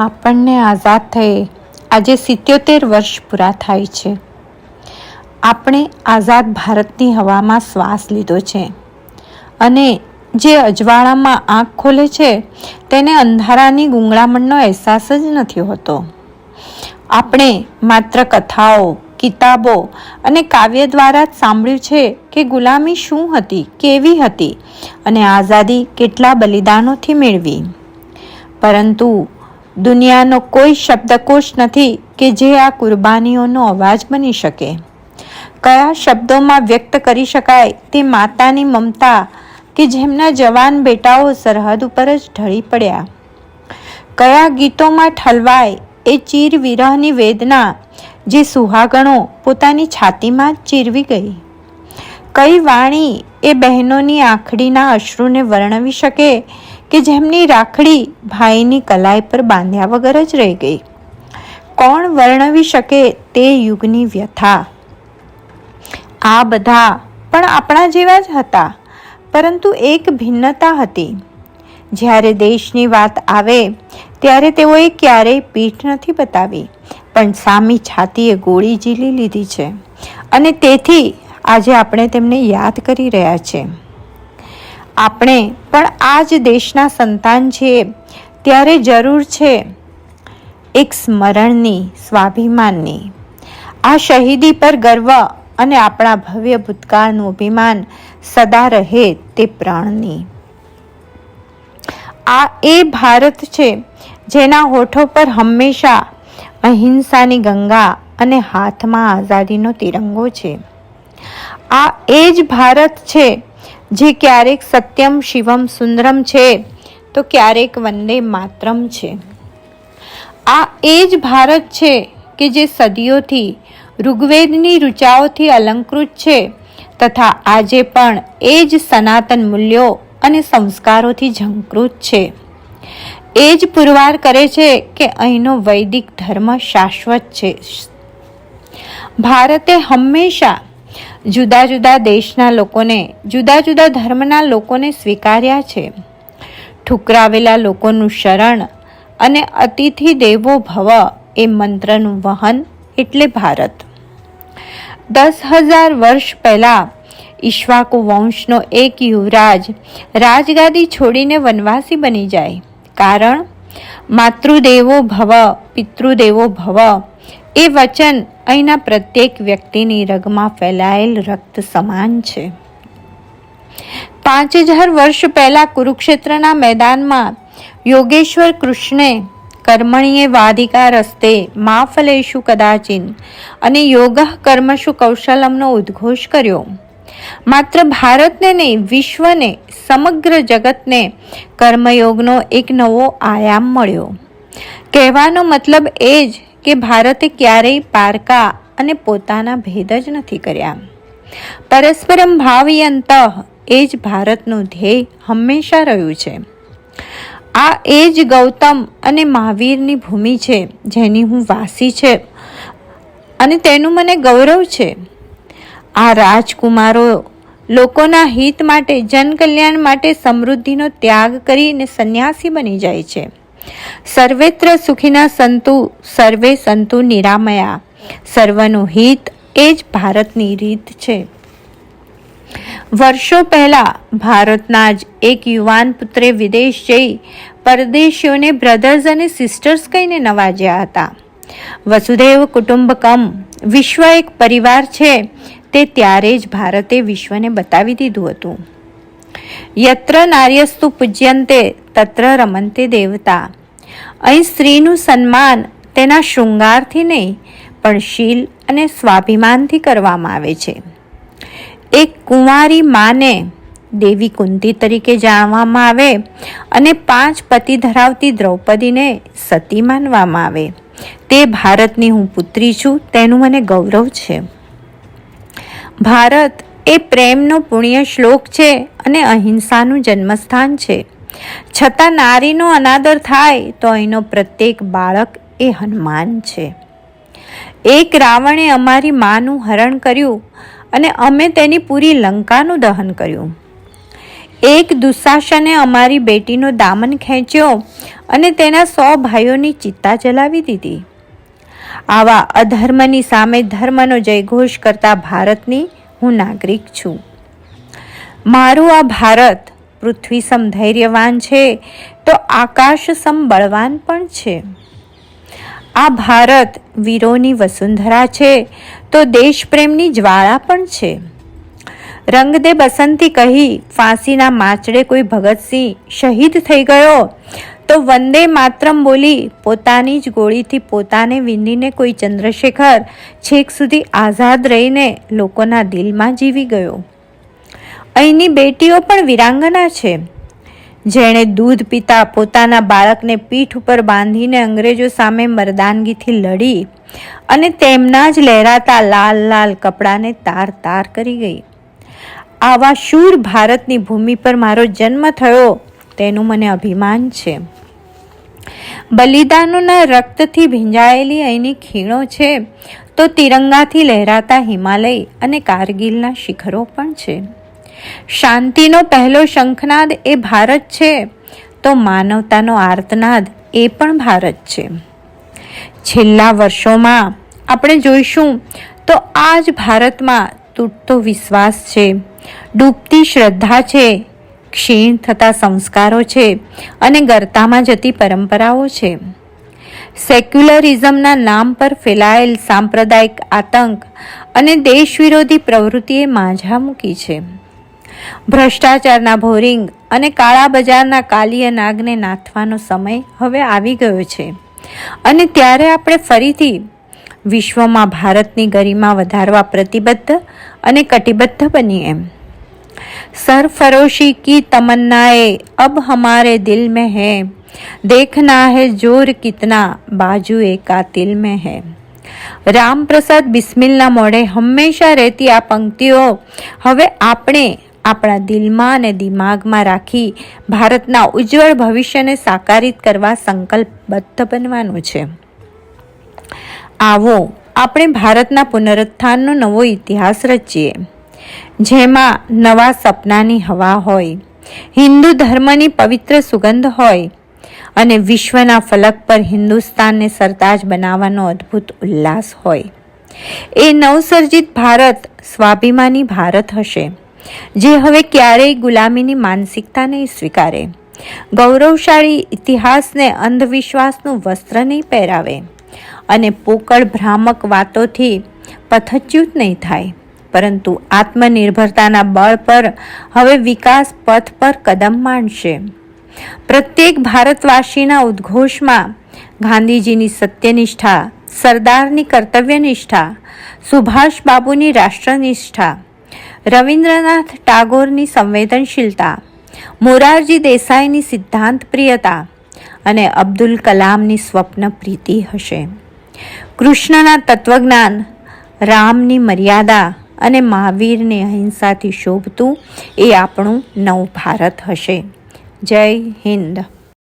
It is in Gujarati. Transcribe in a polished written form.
આપણને આઝાદ થયે આજે 77 વર્ષ પૂરા થાય છે. આપણે આઝાદ ભારતની હવામાં શ્વાસ લીધો છે અને જે અજવાળામાં આંખ ખોલે છે તેને અંધારાની ગૂંગળામણનો અહેસાસ જ નથી હોતો. આપણે માત્ર કથાઓ, કિતાબો અને કાવ્ય દ્વારા જ સાંભળ્યું છે કે ગુલામી શું હતી, કેવી હતી અને આઝાદી કેટલા બલિદાનોથી મેળવી. પરંતુ દુનિયાનો કોઈ શબ્દકોશ નથી કે જે આ કુરબાનીઓનો અવાજ બની શકે. કયા શબ્દોમાં વ્યક્ત કરી શકાય તે માતાની મમતા કે જેમના જવાન બેટાઓ સરહદ ઉપર જ ઢળી પડ્યા? કયા ગીતોમાં ઠલવાય એ ચીર વિરહની વેદના જે સુહાગણો પોતાની છાતીમાં જ ચીરવી ગઈ? કઈ વાણી એ બહેનોની આંખડીના અશ્રુને વર્ણવી શકે કે જેમની રાખડી ભાઈની કલાઈ પર બાંધ્યા વગર જ રહી ગઈ? કોણ વર્ણવી શકે તે યુગની વ્યથા? આ બધા પણ આપણા જેવા જ હતા, પરંતુ એક ભિન્નતા હતી. જ્યારે દેશની વાત આવે ત્યારે તેઓએ ક્યારેય પીઠ નથી બતાવી, પણ સામી છાતીએ ગોળી ઝીલી લીધી છે અને તેથી આજે આપણે તેમને યાદ કરી રહ્યા છીએ. આપણે પણ આ જ દેશના સંતાન છીએ, ત્યારે જરૂર છે એક સ્મરણની, સ્વાભિમાનની. આ શહીદી પર ગર્વ અને આપણા ભવ્ય ભૂતકાળનું અભિમાન સદા રહે તે પ્રાણની. આ એ ભારત છે જેના હોઠો પર હંમેશા અહિંસાની ગંગા અને હાથમાં આઝાદીનો તિરંગો છે. આ એ જ ભારત છે જે ક્યારેક સત્યમ શિવમ સુંદરમ છે તો ક્યારેક વંદે માતરમ છે. આ એ જ ભારત છે કે જે સદીઓથી ઋગ્વેદની ઋચાઓથી અલંકૃત છે તથા આજે પણ એ જ સનાતન મૂલ્યો અને સંસ્કારોથી ઝંકૃત છે. એ જ પુરવાર કરે છે કે અહીંનો વૈદિક ધર્મ શાશ્વત છે. ભારતે હંમેશા જુદા જુદા દેશના લોકોને, જુદા જુદા ધર્મના લોકોને સ્વીકાર્યા છે. ઠુકરાવેલા લોકોનું શરણ અને અતિથિ દેવો ભવ એ મંત્રનું વહન એટલે ભારત. 10,000 વર્ષ પહેલા ઈક્ષ્વાકુ વંશનો એક યુવરાજ રાજગાદી છોડીને વનવાસી બની જાય, કારણ માતૃદેવો ભવ, પિતૃદેવો ભવ એ વચન અહીંના પ્રત્યેક વ્યક્તિની રગમાં ફેલાયેલ રક્ત સમાન છે. 5,000 વર્ષ પહેલા કુરુક્ષેત્રના મેદાનમાં યોગેશ્વર કૃષ્ણે કર્મણીએ વાધિકાર હસ્તે મા ફલેષુ કદાચિન અને યોગ કર્મશુ કૌશલમનો ઉદ્ઘોષ કર્યો. માત્ર ભારતને નહીં, વિશ્વને, સમગ્ર જગતને કર્મયોગનો એક નવો આયામ મળ્યો. કહેવાનો મતલબ એ જ કે ભારતે ક્યારેય પારકા અને પોતાના ભેદ જ નથી કર્યા. પરસ્પરમ ભાવયંતઃ એ જ ભારતનું ધ્યેય હંમેશા રહ્યું છે. આ એ જ ગૌતમ અને મહાવીરની ભૂમિ છે જેની હું વાસી છે અને તેનું મને ગૌરવ છે. આ રાજકુમારો લોકોના હિત માટે, જનકલ્યાણ માટે સમૃદ્ધિનો ત્યાગ કરીને સંન્યાસી બની જાય છે. સર્વેત્ર સુખીના સંતુ, સર્વે સંતુ નિરામયા. સર્વનું હિત એ જ ભારતની રીત છે. વર્ષો પહેલા ભારતના જ એક યુવાન પુત્રે વિદેશ જઈ પરદેશીઓને બ્રધર્સ અને સિસ્ટર્સ કહીને નવાજ્યા હતા. વસુધૈવ કુટુંબકમ, વિશ્વ એક પરિવાર છે તે ત્યારે જ ભારતે વિશ્વને બતાવી દીધું હતું. યત્ર નાર્યસ્તુ પૂજ્યંતે તત્ર રમંતે દેવતા. અહીં સ્ત્રીનું સન્માન તેના શૃંગારથી નહીં પણ શીલ અને સ્વાભિમાનથી કરવામાં આવે છે. એક કુંવારી માને દેવી કુંતી તરીકે જાણવામાં આવે અને 5 પતિ ધરાવતી દ્રૌપદીને સતી માનવામાં આવે. તે ભારતની હું પુત્રી છું તેનું મને ગૌરવ છે. ભારત એ પ્રેમનો પુણ્ય શ્લોક છે અને અહિંસાનું જન્મસ્થાન છે. છતાં નારીનો અનાદર થાય તો અહીંનો પ્રત્યેક બાળક એ હનુમાન છે. એક રાવણે અમારી માનું હરણ કર્યું અને અમે તેની પૂરી લંકાનું દહન કર્યું. એક દુશાસને અમારી બેટીનો દામન ખેંચ્યો અને તેના 100 ભાઈઓની ચિત્તા જલાવી દીધી. આવા અધર્મની સામે ધર્મનો જયઘોષ કરતા ભારતની હું નાગરિક છું. મારું આ ભારત પૃથ્વી સમ ધૈર્યવાન છે તો આકાશ સમ બળવાન પણ છે. આ ભારત વીરોની વસુંધરા છે તો દેશપ્રેમની જ્વાળા પણ છે. રંગ દે બસંતી કહી ફાંસીના માચડે કોઈ ભગતસિંહ શહીદ થઈ ગયો તો વંદે માતરમ બોલી પોતાની જ ગોળીથી પોતાને વીંધીને કોઈ ચંદ્રશેખર છેક સુધી આઝાદ રહીને લોકોના દિલમાં જીવી ગયો. અહીંની બેટીઓ પણ વીરાંગના છે, જેણે દૂધ પીતા પોતાના બાળકને પીઠ ઉપર બાંધીને અંગ્રેજો સામે મર્દાનગીથી લડી અને તેમના જ લહેરાતા લાલ લાલ કપડાને તાર તાર કરી ગઈ. આવા શૂર ભારતની ભૂમિ પર મારો જન્મ થયો તેનું મને અભિમાન છે. બલિદાનોના રક્તથી ભીંજાયેલી અહીંની ખીણો છે તો તિરંગાથી લહેરાતા હિમાલય અને કારગિલના શિખરો પણ છે. શાંતિનો પહેલો શંખનાદ એ ભારત છે તો માનવતાનો આર્તનાદ એ પણ ભારત છે. છેલ્લા વર્ષોમાં આપણે જોઈશું તો આ જ ભારતમાં તૂટતો વિશ્વાસ છે, ડૂબતી શ્રદ્ધા છે, ક્ષીણ થતા સંસ્કારો છે અને ગરતામાં જતી પરંપરાઓ છે. સેક્યુલરિઝમના નામ પર ફેલાયેલ સાંપ્રદાયિક આતંક અને દેશ વિરોધી પ્રવૃત્તિએ માઝા મૂકી છે. ભ્રષ્ટાચારના ભોરિંગ અને કાળા બજારના કાલિય નાગને નાથવાનો સમય હવે આવી ગયો છે અને ત્યારે આપણે ફરીથી વિશ્વમાં ભારતની ગરિમા વધારવા પ્રતિબદ્ધ અને કટિબદ્ધ બનીએ. सरफरोशी की तमन्नाएं अब हमारे दिल में है, देखना है जोर कितना बाजू कातिल में है. રામ પ્રસાદ બિસ્મિલના મોઢે હંમેશા રહેતી આ પંક્તિઓ હવે આપણે આપણા દિલમાં અને દિમાગમાં રાખી ભારતના ઉજ્જવળ ભવિષ્યને સાકારિત કરવા સંકલ્પબદ્ધ બનવાનું છે. આવો આપણે ભારતના પુનરુત્થાનનો નવો ઇતિહાસ રચીએ, જેમાં નવા સપનાની હવા હોય, હિન્દુ ધર્મની પવિત્ર સુગંધ હોય અને વિશ્વના ફલક પર હિન્દુસ્તાનને સરતાજ બનાવવાનો અદ્ભુત ઉલ્લાસ હોય. એ નવસર્જિત ભારત સ્વાભિમાની ભારત હશે, જે હવે ક્યારેય ગુલામીની માનસિકતા નહીં સ્વીકારે, ગૌરવશાળી ઇતિહાસને અંધવિશ્વાસનું વસ્ત્ર નહીં પહેરાવે અને પોકળ ભ્રામક વાતોથી પથચ્યુત નહીં થાય, પરંતુ આત્મનિર્ભરતાના બળ પર હવે વિકાસ પથ પર કદમ માંડશે. પ્રત્યેક ભારતવાસીના ઉદ્ઘોષમાં ગાંધીજીની સત્યનિષ્ઠા, સરદારની કર્તવ્યનિષ્ઠા, સુભાષ બાબુની રાષ્ટ્રનિષ્ઠા, રવિન્દ્રનાથ ટાગોરની સંવેદનશીલતા, મોરારજી દેસાઈની સિદ્ધાંત પ્રિયતા અને અબ્દુલ કલામની સ્વપ્ન પ્રીતિ હશે. કૃષ્ણના તત્વજ્ઞાન, રામની મર્યાદા અને મહાવીરની અહિંસાથી શોભતું એ આપણું નવ ભારત હશે. જય હિન્દ.